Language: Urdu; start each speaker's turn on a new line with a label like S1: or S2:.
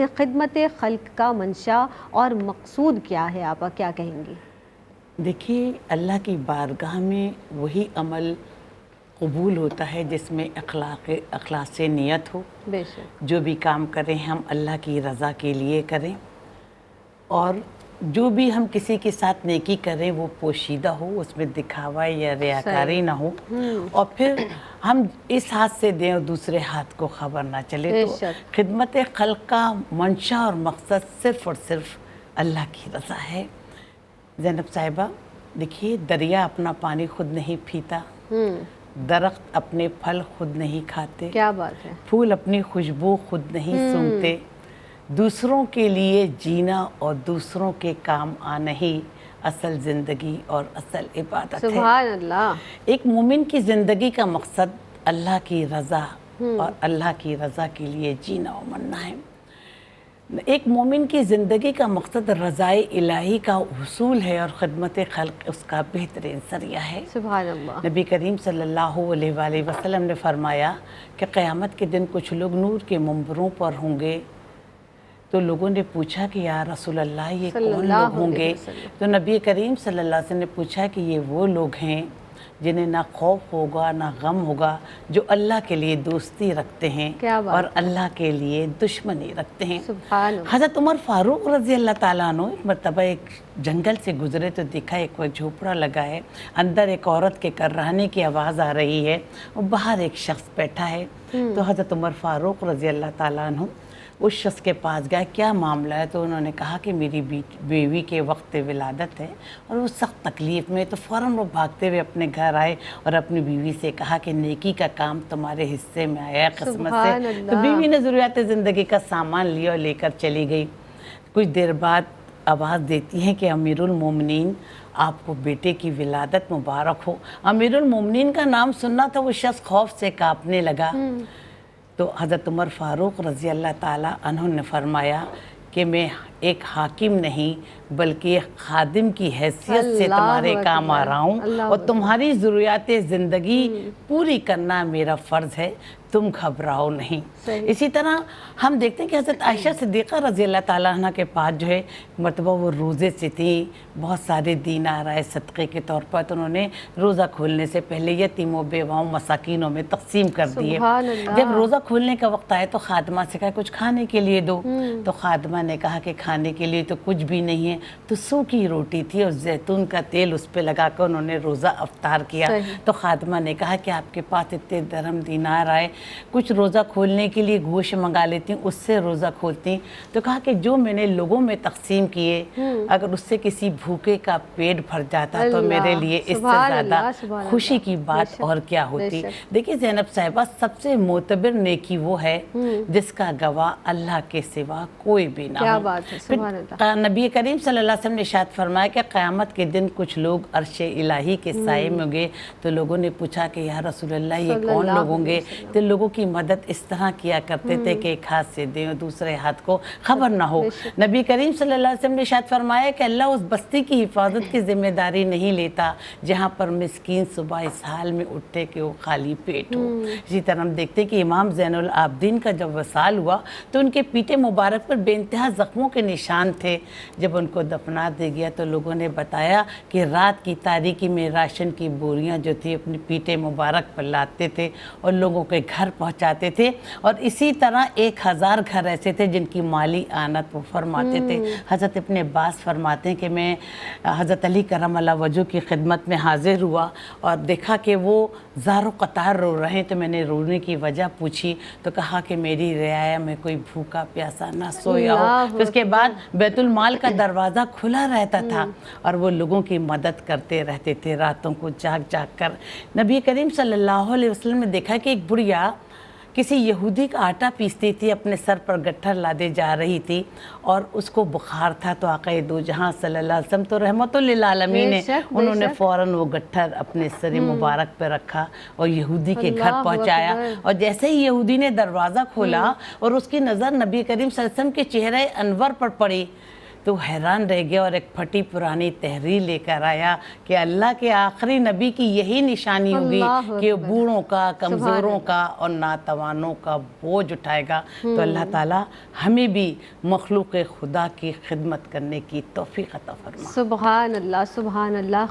S1: ہیں خدمت خلق کا منشا اور مقصود کیا ہے، آپ کیا کہیں گی؟
S2: دیکھیے، اللہ کی بارگاہ میں وہی عمل قبول ہوتا ہے جس میں اخلاص نیت ہو.
S1: بے شک.
S2: جو بھی کام کریں ہم اللہ کی رضا کے لیے کریں، اور جو بھی ہم کسی کے ساتھ نیکی کریں وہ پوشیدہ ہو، اس میں دکھاوا یا ریاکاری نہ ہو، اور پھر ہم اس ہاتھ سے دیں اور دوسرے ہاتھ کو خبر نہ چلے. تو خدمت خلق کا منشا اور مقصد صرف اور صرف اللہ کی رضا ہے. زینب صاحبہ، دیکھیے، دریا اپنا پانی خود نہیں پیتا، درخت اپنے پھل خود نہیں کھاتے،
S1: کیا بات ہے،
S2: پھول اپنی خوشبو خود نہیں سونگھتے. دوسروں کے لیے جینا اور دوسروں کے کام آنا ہی اصل زندگی اور اصل عبادت ہے.
S1: سبحان اللہ.
S2: ایک مومن کی زندگی کا مقصد اللہ کی رضا اور اللہ کی رضا کے لیے جینا اور مرنا ہے. ایک مومن کی زندگی کا مقصد رضائے الہی کا حصول ہے، اور خدمت خلق اس کا بہترین ذریعہ ہے.
S1: سبحان اللہ.
S2: نبی کریم صلی اللہ علیہ وآلہ وسلم نے فرمایا کہ قیامت کے دن کچھ لوگ نور کے منبروں پر ہوں گے. تو لوگوں نے پوچھا کہ یا رسول اللہ یہ کون لوگ ہوں گے؟ تو نبی کریم صلی اللہ علیہ وسلم نے پوچھا کہ یہ وہ لوگ ہیں جنہیں نہ خوف ہوگا نہ غم ہوگا، جو اللہ کے لیے دوستی رکھتے ہیں اور اللہ کے لیے دشمنی رکھتے ہیں. حضرت عمر فاروق رضی اللہ تعالیٰ عنہ ایک مرتبہ ایک جنگل سے گزرے تو دیکھا ایک وہ جھوپڑا لگا ہے، اندر ایک عورت کے کرہنے کی آواز آ رہی ہے اور باہر ایک شخص بیٹھا ہے. تو حضرت عمر فاروق رضی اللہ تعالیٰ عنہ اس شخص کے پاس گئے، کیا معاملہ ہے؟ تو انہوں نے کہا کہ میری بیوی کے وقت ولادت ہے اور وہ سخت تکلیف میں. تو فوراً وہ بھاگتے ہوئے اپنے گھر آئے اور اپنی بیوی سے کہا کہ نیکی کا کام تمہارے حصے میں آیا ہے قسمت سے. تو بیوی نے ضروریات زندگی کا سامان لیا اور لے کر چلی گئی. کچھ دیر بعد آواز دیتی ہیں کہ امیر المومنین، آپ کو بیٹے کی ولادت مبارک ہو. امیر المومنین کا نام سننا تھا، وہ شخص خوف سے کانپنے لگا. تو حضرت عمر فاروق رضی اللہ تعالیٰ عنہ نے فرمایا کہ میں ایک حاکم نہیں بلکہ ایک خادم کی حیثیت سے تمہارے کام آ رہا ہوں، اور تمہاری ضروریات زندگی پوری کرنا میرا فرض ہے، تم گھبراؤ نہیں. اسی طرح ہم دیکھتے ہیں کہ حضرت عائشہ صدیقہ رضی اللہ تعالیٰ عنہ کے پاس جو ہے مرتبہ وہ روزے سے تھیں، بہت سارے دینار آئے صدقے کے طور پر، تو انہوں نے روزہ کھولنے سے پہلے یتیموں بیواؤں مساکینوں میں تقسیم کر دیے. جب روزہ کھولنے کا وقت آئے تو خادمہ سے کہا کچھ کھانے کے لیے دو. تو خادمہ نے کہا کہ کھانے کے لیے تو کچھ بھی نہیں ہے. تو سوکھی روٹی تھی اور زیتون کا تیل اس پہ لگا کر انہوں نے روزہ افطار کیا. تو خادمہ نے کہا کہ آپ کے پاس اتنے درہم دینار آئے، کچھ روزہ کھولنے کے لیے گوشت منگا لیتی ہوں، اس سے روزہ کھولتی. تو کہا کہ جو میں نے لوگوں میں تقسیم کیے، اگر اس سے کسی بھوکے کا پیٹ بھر جاتا تو میرے لیے اس سے زیادہ خوشی کی بات اور کیا ہوتی. دیکھیے زینب صاحبہ، سب سے معتبر نیکی وہ ہے جس کا گواہ اللہ کے سوا کوئی بھی نہ ہو. نبی کریم صلی اللہ علیہ وسلم نے ارشاد فرمایا کہ قیامت کے دن کچھ لوگ عرش الہی کے سائے میں ہوں گے. تو لوگوں نے پوچھا کہ یا رسول اللہ یہ کون لوگ ہوں گے؟ تو لوگوں کی مدد اس طرح کیا کرتے تھے کہ ایک ہاتھ سے دیں اور دوسرے ہاتھ کو خبر نہ ہو. نبی کریم صلی اللہ علیہ وسلم نے ارشاد فرمایا کہ اللہ اس بستی کی حفاظت کی ذمہ داری نہیں لیتا جہاں پر مسکین صبح اس حال میں اٹھتے کہ وہ خالی پیٹ ہو. اسی طرح ہم دیکھتے ہیں کہ امام زین العابدین کا جب وصال ہوا تو ان کے پیٹے مبارک پر بے انتہا زخموں کے نشان تھے. جب ان کو دفنا دیا گیا تو لوگوں نے بتایا کہ رات کی تاریکی میں راشن کی بوریاں جو تھی اپنی پیٹے مبارک پر لاتے تھے اور لوگوں کے گھر پہنچاتے تھے. اور اسی طرح 1000 گھر ایسے تھے جن کی مالی آنت وہ فرماتے تھے. حضرت ابن عباس فرماتے ہیں کہ میں حضرت علی کرم اللہ وجہ کی خدمت میں حاضر ہوا اور دیکھا کہ وہ زار و قطار رو رہے ہیں. تو میں نے رونے کی وجہ پوچھی تو کہا کہ میری رعایا میں کوئی بھوکا پیاسا نہ سویا ہو. تو اس کے بعد بیت المال کا دروازہ کھلا رہتا تھا اور وہ لوگوں کی مدد کرتے رہتے تھے راتوں کو جاگ جاگ کر. نبی کریم صلی اللہ علیہ وسلم نے دیکھا کہ ایک بڑھیا کسی یہودی کا آٹا پیستی تھی، اپنے سر پر گٹھر لادے جا رہی تھی اور اس کو بخار تھا. تو آقا دو جہاں صلی اللہ علیہ وسلم تو رحمت للعالمین ہے، انہوں نے فوراً وہ گٹھر اپنے سر مبارک پہ رکھا اور یہودی کے گھر پہنچایا. اور جیسے ہی یہودی نے دروازہ کھولا اور اس کی نظر نبی کریم صلی اللہ علیہ وسلم کے چہرے انور پر پڑی تو حیران رہ گیا اور ایک پھٹی پرانی تحریر لے کر آیا کہ اللہ کے آخری نبی کی یہی نشانی ہوگی
S1: اللہ
S2: کہ
S1: اکبر،
S2: بوڑھوں کا،
S1: سبحان
S2: کمزوروں
S1: اللہ،
S2: کا اور ناتوانوں کا بوجھ اٹھائے گا۔ تو اللہ تعالیٰ ہمیں بھی مخلوق خدا کی خدمت کرنے کی توفیق عطا فرما۔
S1: سبحان اللہ، سبحان اللہ۔